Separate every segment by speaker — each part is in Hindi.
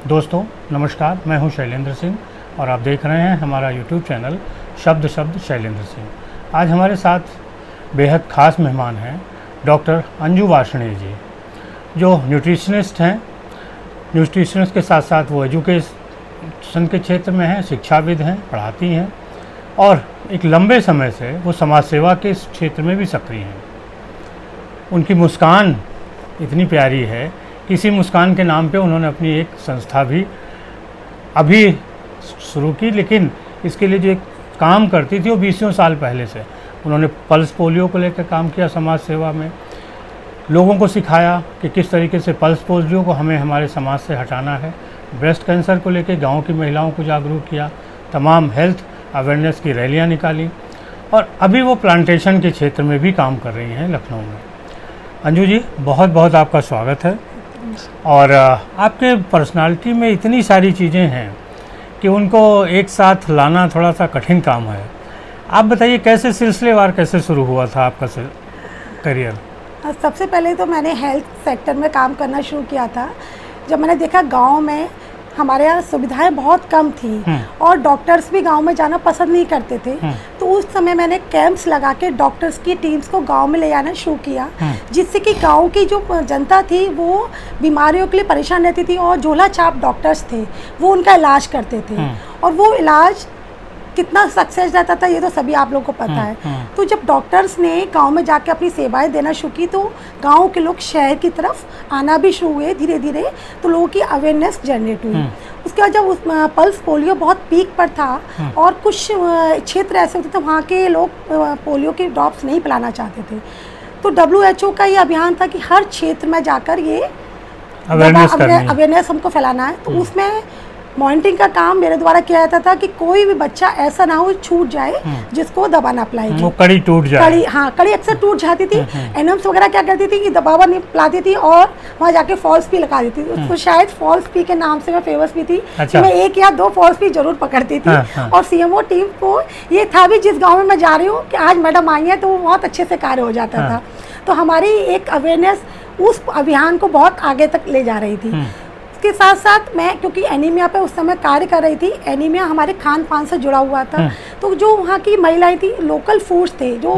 Speaker 1: दोस्तों नमस्कार, मैं हूं शैलेंद्र सिंह और आप देख रहे हैं हमारा YouTube चैनल शब्द शैलेंद्र सिंह। आज हमारे साथ बेहद ख़ास मेहमान हैं डॉक्टर अंजू वार्ष्णेय जी, जो न्यूट्रिशनिस्ट हैं। न्यूट्रिशनिस्ट के साथ साथ वो एजुकेशन के क्षेत्र में हैं, शिक्षाविद हैं, पढ़ाती हैं और एक लंबे समय से वो समाज सेवा के इस क्षेत्र में भी सक्रिय हैं। उनकी मुस्कान इतनी प्यारी है, इसी मुस्कान के नाम पे उन्होंने अपनी एक संस्था भी अभी शुरू की, लेकिन इसके लिए जो एक काम करती थी वो 20 साल पहले से उन्होंने पल्स पोलियो को लेकर काम किया। समाज सेवा में लोगों को सिखाया कि किस तरीके से पल्स पोलियो को हमें हमारे समाज से हटाना है। ब्रेस्ट कैंसर को लेकर गांव की महिलाओं को जागरूक किया, तमाम हेल्थ अवेयरनेस की रैलियां निकाली और अभी वो प्लांटेशन के क्षेत्र में भी काम कर रही हैं लखनऊ में। अंजू जी, बहुत बहुत आपका स्वागत है। और आपके पर्सनालिटी में इतनी सारी चीज़ें हैं कि उनको एक साथ लाना थोड़ा सा कठिन काम है। आप बताइए कैसे सिलसिलेवार कैसे शुरू हुआ था आपका करियर?
Speaker 2: सबसे पहले तो मैंने हेल्थ सेक्टर में काम करना शुरू किया था। जब मैंने देखा गांव में हमारे यहाँ सुविधाएं बहुत कम थी और डॉक्टर्स भी गांव में जाना पसंद नहीं करते थे, तो उस समय मैंने कैंप्स लगा के डॉक्टर्स की टीम्स को गांव में ले जाना शुरू किया, जिससे कि गांव की जो जनता थी वो बीमारियों के लिए परेशान रहती थी और झोला छाप डॉक्टर्स थे वो उनका इलाज करते थे और वो इलाज कितना सक्सेस रहता था ये तो सभी आप लोगों को पता है। तो जब डॉक्टर्स ने गांव में जाके अपनी सेवाएं देना शुरू की तो गांव के लोग शहर की तरफ आना भी शुरू हुए धीरे धीरे, तो लोगों की अवेयरनेस जनरेट हुई। उसके बाद जब उस पल्स पोलियो बहुत पीक पर था और कुछ क्षेत्र ऐसे होते थे वहाँ के लोग पोलियो के ड्रॉप्स नहीं पिलाना चाहते थे, तो WHO का ये अभियान था कि हर क्षेत्र में जाकर ये अवेयरनेस हमको फैलाना है। तो उसमें मॉनिटरिंग का काम मेरे द्वारा किया जाता था कि कोई भी बच्चा ऐसा ना हो छूट जाए जिसको दवा ना पिलाएगी, वो
Speaker 1: कड़ी टूट जाए।
Speaker 2: कड़ी अक्सर टूट जाती थी। एनएम्स वगैरह क्या करती थी कि दवा नहीं पिलाती थी और वहाँ जाके फॉल्स पी लगा देती थी। उसको शायद फॉल्स पी के नाम से मैं फेमस भी थी। अच्छा। मैं 1 या 2 फॉल्स पी जरूर पकड़ती थी। और CMO टीम को ये था भी जिस गाँव में मैं जा रही हूँ कि आज मैडम आई है तो वो बहुत अच्छे से कार्य हो जाता था। तो हमारी एक अवेयरनेस उस अभियान को बहुत आगे तक ले जा रही थी। इसके साथ साथ मैं क्योंकि एनीमिया पे उस समय कार्य कर रही थी, एनीमिया हमारे खान पान से जुड़ा हुआ था, तो जो वहाँ की महिलाएं थी लोकल फूड्स थे जो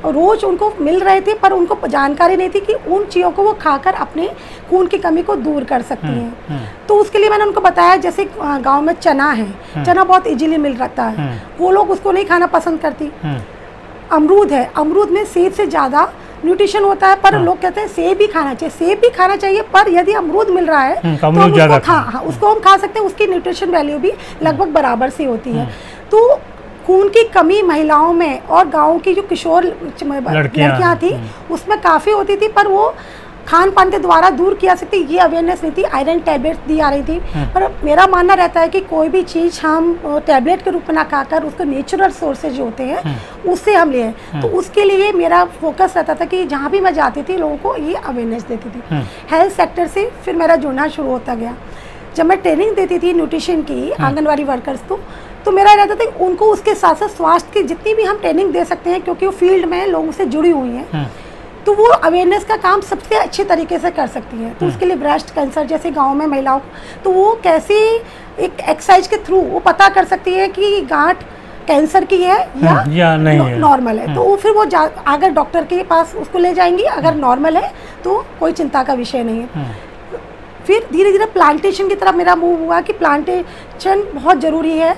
Speaker 2: रोज उनको मिल रहे थे पर उनको जानकारी नहीं थी कि उन चीज़ों को वो खाकर अपने खून की कमी को दूर कर सकती हैं। तो उसके लिए मैंने उनको बताया जैसे गाँव में चना है, चना बहुत इजीली मिल रहा है, वो लोग उसको नहीं खाना पसंद करती। अमरूद है, अमरूद में सेब से ज़्यादा न्यूट्रिशन होता है, पर लोग कहते हैं सेब भी खाना चाहिए। सेब भी खाना चाहिए पर यदि अमरूद मिल रहा है तो उसको हम खा सकते हैं, उसकी न्यूट्रिशन वैल्यू भी लगभग बराबर सी होती है। तो खून की कमी महिलाओं में और गांव की जो किशोर लड़कियां थी उसमें काफ़ी होती थी, पर वो खान पान के द्वारा दूर किया सकती, ये अवेयरनेस नहीं थी। आयरन टैबलेट दी आ रही थी, पर मेरा मानना रहता है कि कोई भी चीज़ हम टैबलेट के रूप में ना खाकर उसके नेचुरल सोर्सेज जो होते हैं उससे हम लें। तो उसके लिए मेरा फोकस रहता था कि जहाँ भी मैं जाती थी लोगों को ये अवेयरनेस देती थी। हेल्थ सेक्टर से फिर मेरा जुड़ना शुरू होता गया। जब मैं ट्रेनिंग देती थी न्यूट्रिशन की आंगनवाड़ी वर्कर्स तो मेरा रहता था कि उनको उसके साथ साथ स्वास्थ्य की जितनी भी हम ट्रेनिंग दे सकते हैं, क्योंकि वो फील्ड में लोगों से जुड़ी हुई हैं, तो वो अवेयरनेस का काम सबसे अच्छे तरीके से कर सकती है। तो उसके लिए ब्रेस्ट कैंसर जैसे गांव में महिलाओं तो वो कैसे एक एक्सरसाइज के थ्रू वो पता कर सकती है कि गांठ कैंसर की है या नहीं नॉर्मल है। तो वो फिर वो अगर डॉक्टर के पास उसको ले जाएंगी, अगर नॉर्मल है तो कोई चिंता का विषय नहीं है। फिर धीरे धीरे प्लांटेशन की तरफ मेरा मूव हुआ कि प्लांटेशन बहुत ज़रूरी है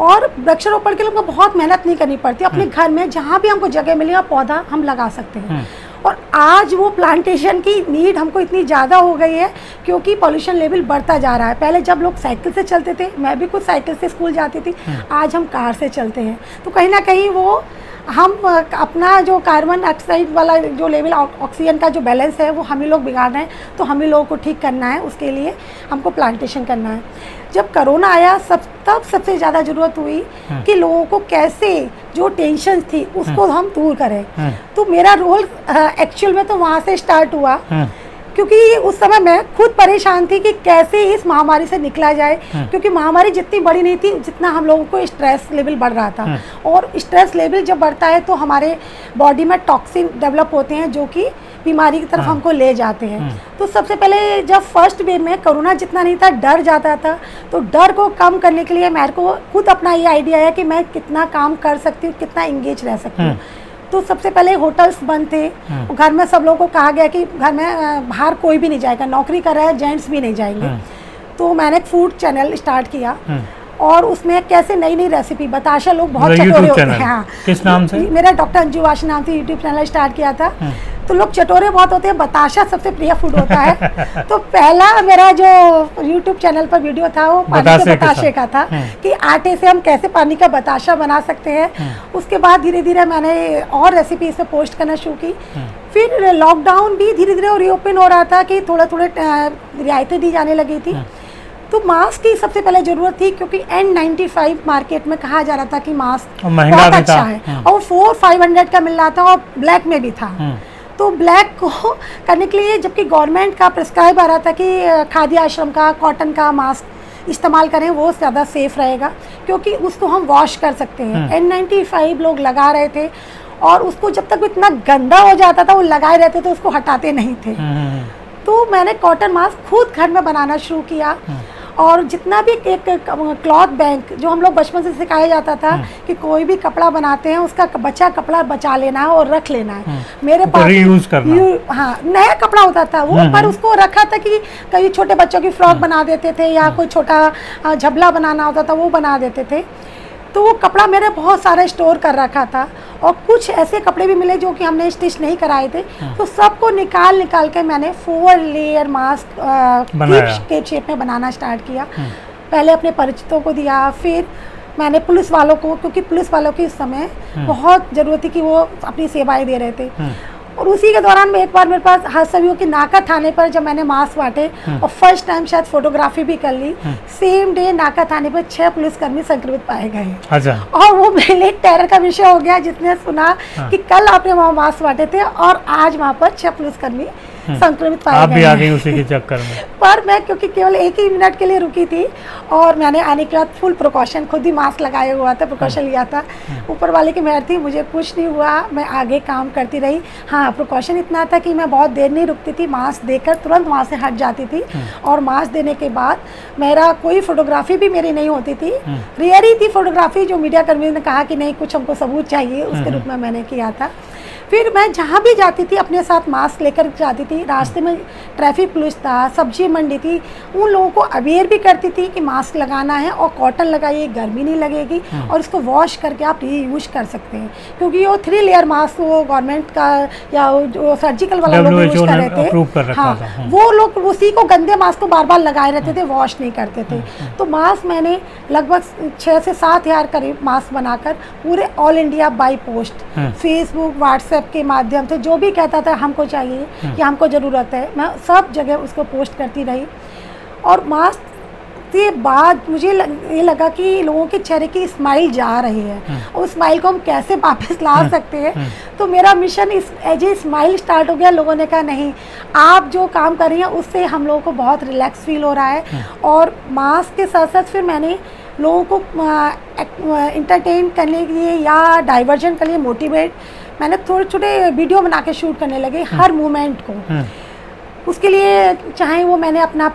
Speaker 2: और वृक्षारोपण के लिए हमको बहुत मेहनत नहीं करनी पड़ती। अपने घर में जहाँ भी हमको जगह मिले पौधा हम लगा सकते हैं। और आज वो प्लांटेशन की नीड हमको इतनी ज़्यादा हो गई है क्योंकि पॉल्यूशन लेवल बढ़ता जा रहा है। पहले जब लोग साइकिल से चलते थे, मैं भी खुद साइकिल से स्कूल जाती थी, आज हम कार से चलते हैं। तो कहीं ना कहीं वो हम अपना जो कार्बन डाइऑक्साइड वाला जो लेवल ऑक्सीजन का जो बैलेंस है वो हम ही लोग बिगाड़ रहे हैं, तो हम ही लोगों को ठीक करना है। उसके लिए हमको प्लांटेशन करना है। जब कोरोना आया तब सबसे ज़्यादा ज़रूरत हुई कि लोगों को कैसे जो टेंशन थी उसको हम दूर करें। तो मेरा रोल एक्चुअल में तो वहाँ से स्टार्ट हुआ क्योंकि उस समय मैं खुद परेशान थी कि कैसे इस महामारी से निकला जाए, क्योंकि महामारी जितनी बड़ी नहीं थी जितना हम लोगों को स्ट्रेस लेवल बढ़ रहा था। और स्ट्रेस लेवल जब बढ़ता है तो हमारे बॉडी में टॉक्सिन डेवलप होते हैं जो कि बीमारी की तरफ हमको ले जाते हैं। तो सबसे पहले जब फर्स्ट वेव में कोरोना जितना नहीं था, डर जाता था, तो डर को कम करने के लिए मेरे को खुद अपना ये आइडिया है कि मैं कितना काम कर सकती हूँ, कितना इंगेज रह सकती हूँ। तो सबसे पहले होटल्स बंद थे, घर में सब लोगों को कहा गया कि घर में बाहर कोई भी नहीं जाएगा, नौकरी कर रहा है जेंट्स भी नहीं जाएंगे। तो मैंने एक फूड चैनल स्टार्ट किया और उसमें कैसे नई नई रेसिपी, बताशा लोग बहुत चटोरे होते हैं। हाँ, किस नाम से? मेरा डॉक्टर अंजू वाशनी नाम से यूट्यूब चैनल स्टार्ट किया था। तो लोग चटोरे बहुत होते हैं, बताशा सबसे प्रिय फूड होता है। तो पहला मेरा जो यूट्यूब चैनल पर वीडियो था वो पानी के बताशे का था कि आटे से हम कैसे पानी का बताशा बना सकते हैं। उसके बाद धीरे धीरे मैंने और रेसिपी इसमें पोस्ट करना शुरू की। फिर लॉकडाउन भी धीरे धीरे रीओपन हो रहा था कि थोड़ा थोड़ा रियायतें दी जाने लगी थी। तो मास्क की सबसे पहले जरूरत थी, क्योंकि N95 मार्केट में कहा जा रहा था कि मास्क बहुत अच्छा है और 400-500 का मिल रहा था और ब्लैक में भी था। तो ब्लैक को करने के लिए, जबकि गवर्नमेंट का प्रिस्क्राइब आ रहा था कि खादी आश्रम का कॉटन का मास्क इस्तेमाल करें, वो ज़्यादा सेफ रहेगा क्योंकि उसको हम वॉश कर सकते हैं। N95 लोग लगा रहे थे और उसको जब तक इतना गंदा हो जाता था वो लगाए रहते थे, उसको हटाते नहीं थे। तो मैंने कॉटन मास्क खुद घर में बनाना शुरू किया और जितना भी एक क्लॉथ बैंक जो हम लोग बचपन से सिखाया जाता था कि कोई भी कपड़ा बनाते हैं उसका बचा कपड़ा बचा लेना है और रख लेना है। मेरे पास रीयूज करना, हाँ, नया कपड़ा होता था वो, पर उसको रखा था कि कई छोटे बच्चों की फ्रॉक बना देते थे या कोई छोटा झबला बनाना होता था वो बना देते थे। तो वो कपड़ा मेरे बहुत सारा स्टोर कर रखा था और कुछ ऐसे कपड़े भी मिले जो कि हमने स्टिच नहीं कराए थे। तो सबको निकाल के मैंने 4 लेयर मास्क के शेप में बनाना स्टार्ट किया। पहले अपने परिचितों को दिया, फिर मैंने पुलिस वालों को, क्योंकि पुलिस वालों की इस समय बहुत ज़रूरत थी कि वो अपनी सेवाएं दे रहे थे। और उसी के दौरान में एक बार मेरे पास हादसा कि नाका थाने पर जब मैंने मास्क बांटे और फर्स्ट टाइम शायद फोटोग्राफी भी कर ली, सेम डे नाका थाने पर 6 पुलिसकर्मी संक्रमित पाए गए। अच्छा। और वो मेरे लिए टेरर का विषय हो गया, जिसने सुना कि कल आपने वहाँ मास्क बांटे थे और आज वहाँ पर 6 पुलिसकर्मी संक्रमित पाए गए। आप भी आ गई उसी के चक्कर में। पर मैं क्योंकि केवल 1 ही मिनट के लिए रुकी थी और मैंने आने के बाद फुल प्रिकॉशन, खुद ही मास्क लगाया हुआ था, प्रिकॉशन लिया था। ऊपर वाले की मेहर थी, मुझे कुछ नहीं हुआ, मैं आगे काम करती रही। हाँ, प्रिकॉशन इतना था कि मैं बहुत देर नहीं रुकती थी, मास्क देकर तुरंत वहाँ से हट जाती थी। और मास्क देने के बाद मेरा कोई फोटोग्राफी भी मेरी नहीं होती थी, रेयर ही थी फोटोग्राफी। जो मीडिया कर्मी ने कहा कि नहीं कुछ हमको सबूत चाहिए, उसके रूप में मैंने किया था। फिर मैं जहाँ भी जाती थी अपने साथ मास्क लेकर जाती थी। रास्ते में ट्रैफिक पुलिस था, सब्जी मंडी थी, उन लोगों को अवेयर भी करती थी कि मास्क लगाना है और कॉटन लगाइए, गर्मी नहीं लगेगी और इसको वॉश करके आप रीयूज कर सकते हैं। क्योंकि वो 3 लेयर मास्क वो गवर्नमेंट का या जो सर्जिकल वाला लोग यूज कर रहे थे, हाँ, वो लोग उसी को गंदे मास्क को बार बार लगाए रहते थे, वॉश नहीं करते थे। तो मास्क मैंने लगभग 6 से 7 हज़ार करीब मास्क बनाकर पूरे all India by post, Facebook, WhatsApp के माध्यम से जो भी कहता था हमको चाहिए या हमको ज़रूरत है, मैं सब जगह उसको पोस्ट करती रही। और मास्क के बाद मुझे ये लगा कि लोगों के चेहरे की स्माइल जा रही है और उस स्माइल को हम कैसे वापस ला सकते हैं। तो मेरा मिशन इस एज ए स्माइल स्टार्ट हो गया। लोगों ने कहा नहीं, आप जो काम कर रही हैं उससे हम लोगों को बहुत रिलैक्स फील हो रहा है। और मास्क के साथ साथ फिर मैंने लोगों को इंटरटेन करने के लिए या डाइवर्जन के लिए मोटिवेट, मैंने थोड़े छोटे वीडियो बना के शूट करने लगे हर मोमेंट को। उसके लिए चाहे वो मैंने अपना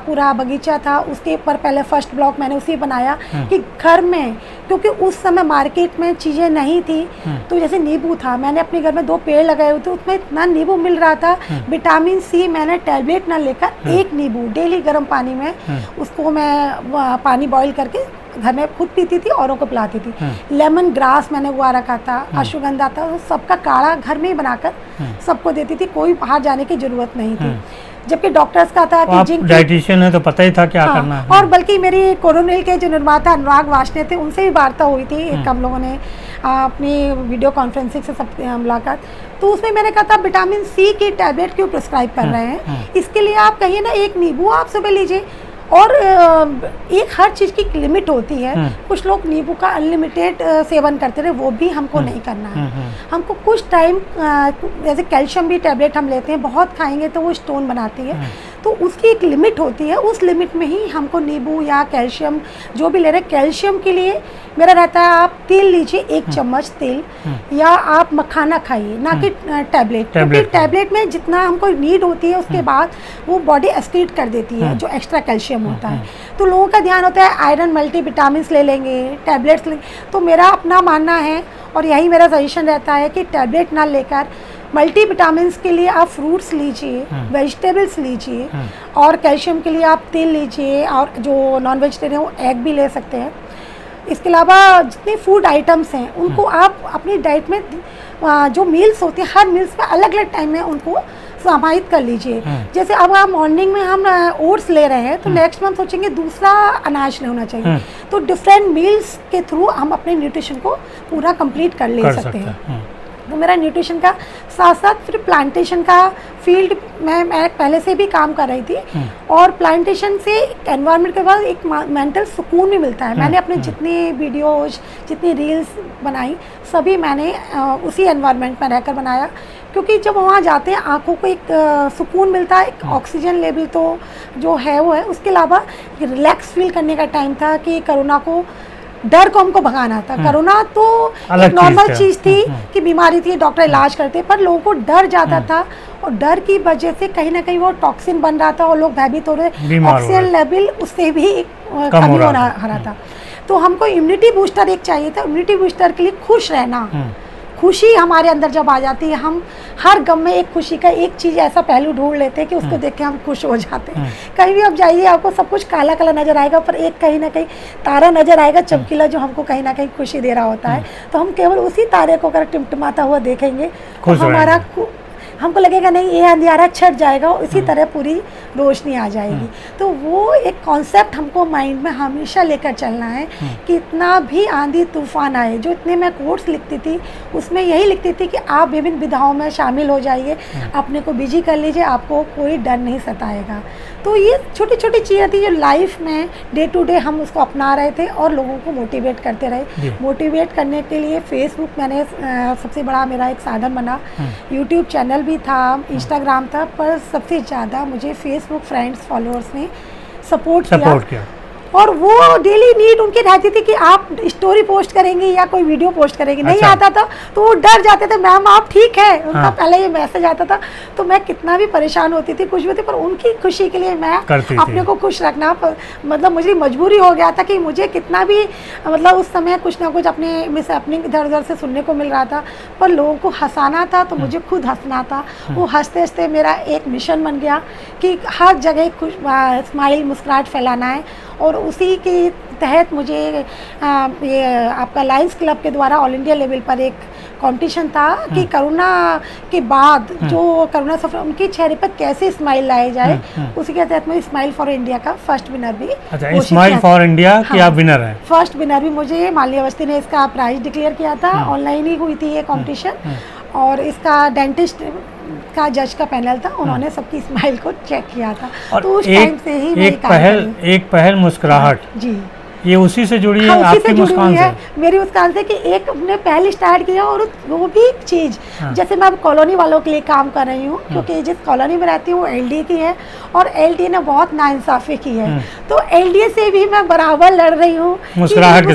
Speaker 2: पूरा बगीचा था उसके ऊपर पहले फर्स्ट ब्लॉक मैंने उसी बनाया कि घर में, क्योंकि उस समय मार्केट में चीज़ें नहीं थी। तो जैसे नींबू था, मैंने अपने घर में 2 पेड़ लगाए हुए थे, उसमें इतना नींबू मिल रहा था। विटामिन सी मैंने टैबलेट ना लेकर 1 नींबू डेली गर्म पानी में उसको मैं पानी बॉईल करके घर में खुद पीती थी, औरों को पिलाती थी। लेमन ग्रास मैंने उगा रखा था, अश्वगंधा था, सबका काढ़ा घर में ही बनाकर सबको देती थी, कोई बाहर जाने की जरूरत नहीं थी। जबकि डॉक्टर्स का था कि जिंक, डाइटिशियन है तो पता ही था क्या करना है। और बल्कि मेरी कोरोनिल के जो निर्माता अनुराग वाशने थे उनसे भी वार्ता हुई थी, हम लोगों ने अपनी वीडियो कॉन्फ्रेंसिंग से सब मुलाकात। तो उसमें मैंने कहा था विटामिन सी की टैबलेट क्यों प्रिस्क्राइब कर रहे हैं, इसके लिए आप कहिए ना 1 नींबू आप सुबह लीजिए और एक हर चीज़ की लिमिट होती है। कुछ लोग नींबू का अनलिमिटेड सेवन करते रहे, वो भी हमको नहीं करना है। हमको कुछ टाइम, जैसे कैल्शियम भी टैबलेट हम लेते हैं, बहुत खाएंगे तो वो स्टोन बनाती है, तो उसकी एक लिमिट होती है। उस लिमिट में ही हमको नींबू या कैल्शियम जो भी ले रहे हैं, कैल्शियम के लिए मेरा रहता है आप तेल लीजिए 1 चम्मच तेल, या आप मखाना खाइए, ना कि टैबलेट, क्योंकि टैबलेट में जितना हमको नीड होती है उसके बाद वो बॉडी एक्सक्रीट कर देती है जो एक्स्ट्रा कैल्शियम होता है। तो लोगों का ध्यान होता है आयरन मल्टीविटामिन ले लेंगे, टैबलेट्स लेंगे। तो मेरा अपना मानना है और यही मेरा सजेशन रहता है कि टैबलेट ना लेकर मल्टीविटामिन्स के लिए आप फ्रूट्स लीजिए, वेजिटेबल्स लीजिए, और कैल्शियम के लिए आप तेल लीजिए, और जो नॉन वेजिटेरियन वो एग भी ले सकते हैं। इसके अलावा जितने फूड आइटम्स हैं उनको आप अपनी डाइट में, जो मील्स होती है हर मील्स में अलग अलग टाइम में उनको समाहित कर लीजिए। जैसे अब आप मॉर्निंग में हम ओट्स ले रहे हैं, तो नेक्स्ट में हम सोचेंगे दूसरा अनाज होना चाहिए। तो डिफरेंट मील्स के थ्रू हम अपने न्यूट्रिशन को पूरा कंप्लीट कर ले सकते हैं। तो मेरा न्यूट्रिशन का साथ साथ फिर प्लांटेशन का फील्ड मैं पहले से भी काम कर रही थी, और प्लांटेशन से एनवायरनमेंट के बाद एक मेंटल सुकून भी मिलता है। मैंने अपने जितने वीडियोज, जितनी रील्स बनाई, सभी मैंने उसी एनवायरनमेंट में रहकर बनाया, क्योंकि जब वहाँ जाते हैं आँखों को एक सुकून मिलता है, एक ऑक्सीजन लेवल तो जो है वो है। उसके अलावा रिलैक्स फील करने का टाइम था कि कोरोना को, डर को हमको भगाना था। कोरोना तो एक नॉर्मल चीज़ थी कि बीमारी थी, डॉक्टर इलाज करते, पर लोगों को डर जाता था, और डर की वजह से कहीं ना कहीं वो टॉक्सिन बन रहा था और लोग भयभीत हो रहे थे, ऑक्सीजन लेवल उससे भी कमी हो रहा था। तो हमको इम्यूनिटी बूस्टर एक चाहिए था। इम्यूनिटी बूस्टर के लिए खुश रहना, खुशी हमारे अंदर जब आ जाती है, हम हर गम में एक खुशी का एक चीज़ ऐसा पहलू ढूंढ लेते हैं कि उसको देख के हम खुश हो जाते हैं। कहीं भी आप जाइए आपको सब कुछ काला काला नजर आएगा, पर एक कहीं ना कहीं तारा नजर आएगा चमकीला, जो हमको कहीं ना कहीं खुशी दे रहा होता है। तो हम केवल उसी तारे को अगर टिमटिमाता हुआ देखेंगे तो हमारा, हमको लगेगा नहीं ये अंधियारा छट जाएगा, इसी तरह पूरी रोशनी आ जाएगी। तो वो एक कॉन्सेप्ट हमको माइंड में हमेशा लेकर चलना है कि इतना भी आंधी तूफान आए, जो इतने मैं कोट्स लिखती थी उसमें यही लिखती थी कि आप विभिन्न विधाओं में शामिल हो जाइए, अपने को बिजी कर लीजिए, आपको कोई डर नहीं सताएगा। तो ये छोटी छोटी चीज़ें थी जो लाइफ में डे टू डे हम उसको अपना रहे थे और लोगों को मोटिवेट करते रहे। मोटिवेट करने के लिए फेसबुक मैंने सबसे बड़ा मेरा एक साधन बना, यूट्यूब चैनल भी था, इंस्टाग्राम था, पर सबसे ज़्यादा मुझे फेसबुक फ्रेंड्स फॉलोअर्स ने सपोर्ट किया। और वो डेली नीड उनकी रहती थी कि आप स्टोरी पोस्ट करेंगे या कोई वीडियो पोस्ट करेंगे। नहीं आता था तो वो डर जाते थे, मैम आप ठीक है, उनका पहले ये मैसेज आता था। तो मैं कितना भी परेशान होती थी, कुछ भी थी, पर उनकी खुशी के लिए मैं अपने को खुश रखना, मतलब मुझे मजबूरी हो गया था कि मुझे कितना भी, मतलब उस समय कुछ ना कुछ अपने मिस हैपनिंग इधर उधर से सुनने को मिल रहा था, पर लोगों को हंसाना था तो मुझे खुद हंसना था। वो हंसते हंसते मेरा एक मिशन बन गया कि हर जगह खुश स्माइल, मुस्कुराहट फैलाना है। और उसी के तहत मुझे ये आपका लायंस क्लब के द्वारा ऑल इंडिया लेवल पर एक कंपटीशन था कि कोरोना के बाद जो कोरोना सफर, उनके चेहरे पर कैसे स्माइल लाए जाए, उसी के तहत मैं स्माइल फॉर इंडिया का फर्स्ट विनर भी।
Speaker 1: अच्छा, स्माइल फॉर इंडिया की आप विनर हैं? फर्स्ट
Speaker 2: विनर भी मुझे मालिनी अवस्थी ने इसका प्राइज डिक्लेयर किया था। ऑनलाइन ही हुई थी ये कॉम्पिटिशन, और इसका डेंटिस्ट का जज का पैनल था, उन्होंने सबकी स्माइल को चेक किया था।
Speaker 1: और
Speaker 2: तो उस टाइम से ही
Speaker 1: एक पहल मुस्कुराहट
Speaker 2: जी,
Speaker 1: ये उसी से जुड़ी है, आपकी मुस्कान से?
Speaker 2: मेरी मुस्कान से कि एक हमने पहले स्टार्ट किया, और वो भी एक चीज़, जैसे मैं अब कॉलोनी वालों के लिए काम कर रही हूँ, क्योंकि जिस कॉलोनी में रहती हूँ वो एलडीए की है, और एलडीए ने बहुत नाइंसाफ़ी की है, तो एलडीए से भी मैं बराबर लड़ रही हूँ मुस्कुराहट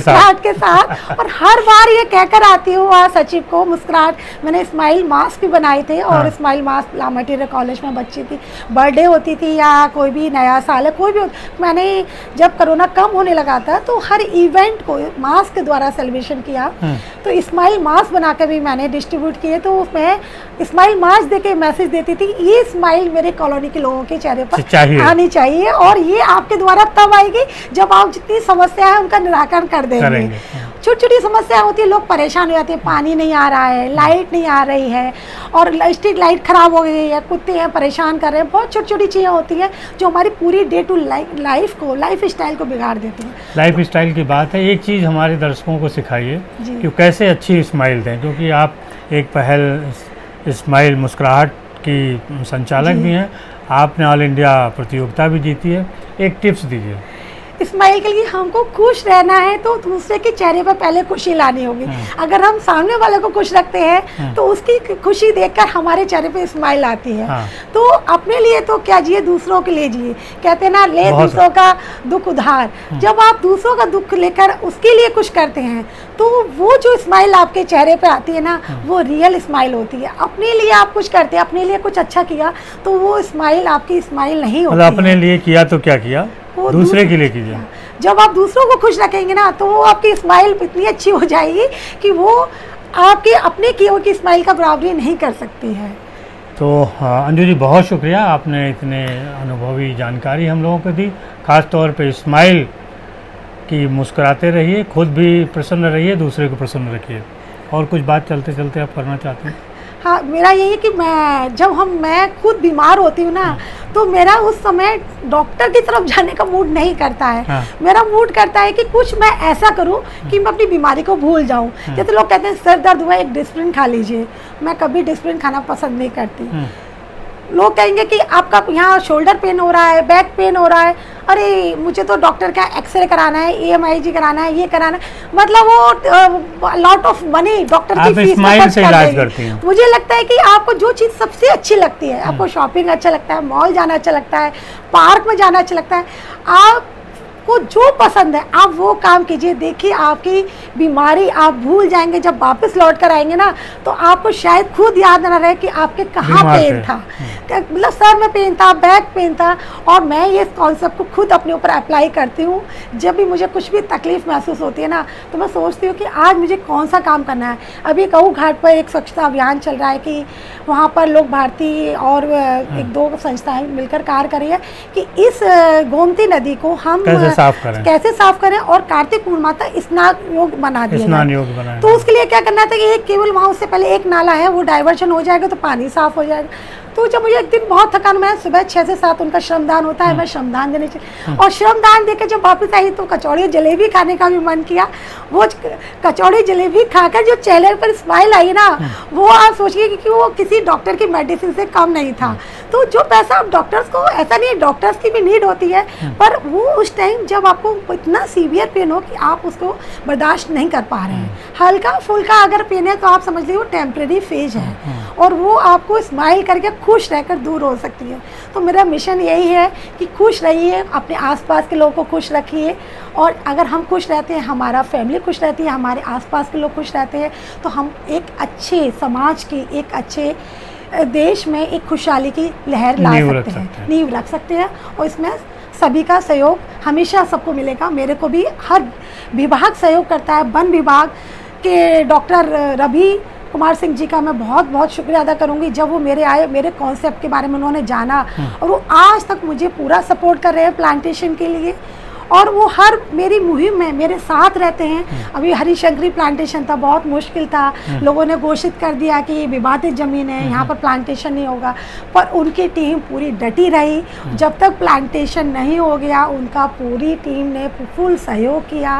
Speaker 2: के साथ। और हर बार ये कहकर आती हूँ वहाँ सचिव को, मुस्कुराहट, मैंने स्माइल मास्क भी बनाए थे, और स्माइल मास्क ला मटीरियल कॉलेज में बच्ची की बर्थडे होती थी या कोई भी नया साल है, कोई भी, मैंने जब कोरोना कम होने लगा था तो हर इवेंट को मास्क के द्वारा सेलिब्रेशन किया। तो स्माइल मास्क बनाकर भी मैंने डिस्ट्रीब्यूट किए, तो उसमें स्माइल मास्क देके मैसेज देती थी, ये स्माइल मेरे कॉलोनी के लोगों के चेहरे पर आनी चाहिए, और ये आपके द्वारा तब आएगी जब आप जितनी समस्या है उनका निराकरण कर देंगे। छोटी छोटी समस्या होती है, लोग परेशान हो जाते हैं, पानी नहीं आ रहा है, लाइट नहीं आ रही है, और स्ट्रीट लाइट खराब हो गई है, कुत्ते हैं परेशान कर रहे हैं, बहुत छोटी छोटी चीज़ें होती हैं जो हमारी पूरी डे टू लाइफ को, लाइफ स्टाइल को बिगाड़ देती हैं।
Speaker 1: लाइफ स्टाइल की बात है, एक चीज़ हमारे दर्शकों को सिखाइए कि कैसे अच्छी स्माइल दें, क्योंकि आप एक पहल स्माइल मुस्कुराहट की संचालक भी हैं, आपने ऑल इंडिया प्रतियोगिता भी जीती है, एक टिप्स दीजिए।
Speaker 2: स्माइल के लिए हमको खुश रहना है तो दूसरे के चेहरे पर पहले खुशी लानी होगी। अगर हम सामने वाले को खुश रखते हैं तो उसकी खुशी देखकर हमारे चेहरे पे स्माइल आती है। तो अपने लिए तो क्या जिए, दूसरों के लिए जिए। कहते हैं ना, ले दूसरों का दुख उधार। जब आप दूसरों का दुख लेकर उसके लिए कुछ करते हैं तो वो जो स्माइल आपके चेहरे पे आती है ना, वो रियल स्माइल होती है। अपने लिए आप कुछ करते हैं, अपने लिए कुछ अच्छा किया तो वो स्माइल आपकी स्माइल नहीं होती।
Speaker 1: अपने लिए किया तो क्या किया, दूसरे के लिए कीजिए।
Speaker 2: जब आप दूसरों को खुश रखेंगे ना तो वो आपकी स्माइल इतनी अच्छी हो जाएगी कि वो आपके अपने की ओर की स्माइल का बराबरी नहीं कर सकती है।
Speaker 1: तो अंजू जी, बहुत शुक्रिया, आपने इतने अनुभवी जानकारी हम लोगों को दी। खास तौर पे स्माइल की मुस्कुराते रहिए, खुद भी प्रसन्न रहिए, दूसरे को प्रसन्न रखिए। और कुछ बात चलते चलते आप करना चाहते हैं?
Speaker 2: हाँ, मेरा यही है कि मैं खुद बीमार होती हूँ ना, तो मेरा उस समय डॉक्टर की तरफ जाने का मूड नहीं करता है। हाँ। मेरा मूड करता है कि कुछ मैं ऐसा करूँ कि मैं अपनी बीमारी को भूल जाऊँ। जैसे लोग कहते हैं सर दर्द हुआ, एक डिस्प्रिन खा लीजिए। मैं कभी डिस्प्रिन खाना पसंद नहीं करती। लोग कहेंगे कि आपका यहाँ शोल्डर पेन हो रहा है, बैक पेन हो रहा है, अरे मुझे तो डॉक्टर का एक्सरे कराना है, EMIG कराना है, ये कराना है। मतलब वो लॉट ऑफ मनी डॉक्टर की फीस खर्च करते हैं। मुझे लगता है कि आपको जो चीज़ सबसे अच्छी लगती है, आपको शॉपिंग अच्छा लगता है, मॉल जाना अच्छा लगता है, पार्क में जाना अच्छा लगता है, आपको जो पसंद है आप वो काम कीजिए। देखिए आपकी बीमारी आप भूल जाएंगे। जब वापस लौट कर आएंगे ना तो आपको शायद खुद याद ना रहे कि आपके कहाँ पेन था। मतलब सर में पेन था, बैक पेन था। और मैं ये कॉन्सेप्ट को खुद अपने ऊपर अप्लाई करती हूँ। जब भी मुझे कुछ भी तकलीफ महसूस होती है ना तो मैं सोचती हूँ कि आज मुझे कौन सा काम करना है। अभी कहूँ घाट पर एक स्वच्छता अभियान चल रहा है कि वहाँ पर लोग भारतीय और एक दो संस्थाएं मिलकर कार्य कर रही है कि इस गोमती नदी को हम कैसे साफ करें और कार्तिक पूर्णिमा तक स्नान योग बना दिया। तो उसके लिए क्या करना था कि एक केवल वहाँ उससे पहले एक नाला है, वो डाइवर्शन हो जाएगा तो पानी साफ हो जाएगा। तो जब मुझे एक दिन बहुत थकान, मैं सुबह 6 से 7 उनका श्रमदान होता है, मैं श्रमदान देने चली और श्रमदान देकर जब वापस आई तो कचौड़ी जलेबी खाने का भी मन किया। वो कचौड़ी जलेबी खाकर जो चेहरे पर स्माइल आई ना, वो आप सोचिए कि वो किसी डॉक्टर की मेडिसिन से कम नहीं था। तो जो पैसा आप डॉक्टर्स को, ऐसा नहीं है, डॉक्टर्स की भी नीड होती है, पर वो उस टाइम जब आपको इतना सीवियर पेन हो कि आप उसको बर्दाश्त नहीं कर पा रहे हैं, हल्का फुल्का अगर पेन है तो आप समझ लीजिए वो टेम्परेरी फेज है और वो आपको स्माइल करके खुश रहकर दूर हो सकती है। तो मेरा मिशन यही है कि खुश रहिए, अपने आसपास के लोगों को खुश रखिए। और अगर हम खुश रहते हैं, हमारा फैमिली खुश रहती है, हमारे आसपास के लोग खुश रहते हैं, तो हम एक अच्छे समाज की, एक अच्छे देश में एक खुशहाली की लहर ला सकते हैं, नींव रख सकते हैं। और इसमें सभी का सहयोग हमेशा सबको मिलेगा। मेरे को भी हर विभाग सहयोग करता है। वन विभाग के डॉक्टर रवि कुमार सिंह जी का मैं बहुत बहुत शुक्रिया अदा करूंगी। जब वो मेरे आए, मेरे कॉन्सेप्ट के बारे में उन्होंने जाना और वो आज तक मुझे पूरा सपोर्ट कर रहे हैं प्लांटेशन के लिए। और वो हर मेरी मुहिम में मेरे साथ रहते हैं। अभी हरिशंकरी प्लांटेशन था, बहुत मुश्किल था, लोगों ने घोषित कर दिया कि ये विवादित ज़मीन है, यहाँ पर प्लांटेशन नहीं होगा, पर उनकी टीम पूरी डटी रही। जब तक प्लांटेशन नहीं हो गया उनका पूरी टीम ने फुल सहयोग किया,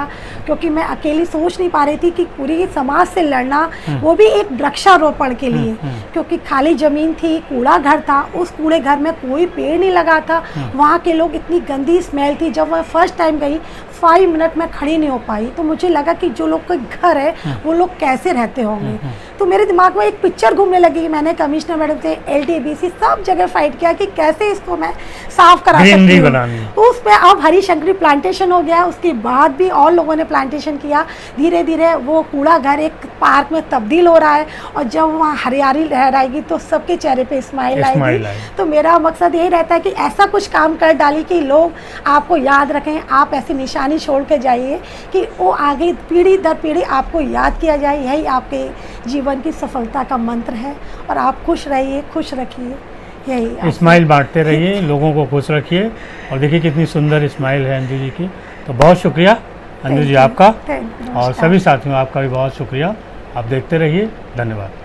Speaker 2: क्योंकि मैं अकेली सोच नहीं पा रही थी कि पूरी समाज से लड़ना, वो भी एक वृक्षारोपण के लिए, क्योंकि खाली ज़मीन थी, कूड़ा घर था, उस कूड़े घर में कोई पेड़ नहीं लगा था। वहाँ के लोग, इतनी गंदी स्मेल थी। जब मैं फर्स्ट टाइम गई 5 मिनट में खड़ी नहीं हो पाई, तो मुझे लगा कि जो लोग का घर है वो लोग कैसे रहते होंगे। तो मेरे दिमाग में एक पिक्चर घूमने लगी। मैंने कमिश्नर मैडम से, LTBC सब जगह फाइट किया कि कैसे इसको मैं साफ करा सकती हूँ। तो उस पर अब हरिशंकरी प्लांटेशन हो गया। उसके बाद भी और लोगों ने प्लांटेशन किया। धीरे धीरे वो कूड़ा घर एक पार्क में तब्दील हो रहा है और जब वहाँ हरियाली लहराएगी तो सबके चेहरे पे स्माइल आएगी। तो मेरा मकसद यही रहता है कि ऐसा कुछ काम कर डाली कि लोग आपको याद रखें, आप ऐसी निशानी छोड़ के जाइए कि वो आगे पीढ़ी दर पीढ़ी आपको याद किया जाए। यही आपके जीवन की सफलता का मंत्र है। और आप खुश रहिए, खुश रखिए, यही
Speaker 1: स्माइल बांटते रहिए, लोगों को खुश रखिए। और देखिए कितनी सुंदर स्माइल है अंजू जी की। तो बहुत शुक्रिया अंजू जी आपका, और सभी साथियों आपका भी बहुत शुक्रिया। आप देखते रहिए, धन्यवाद।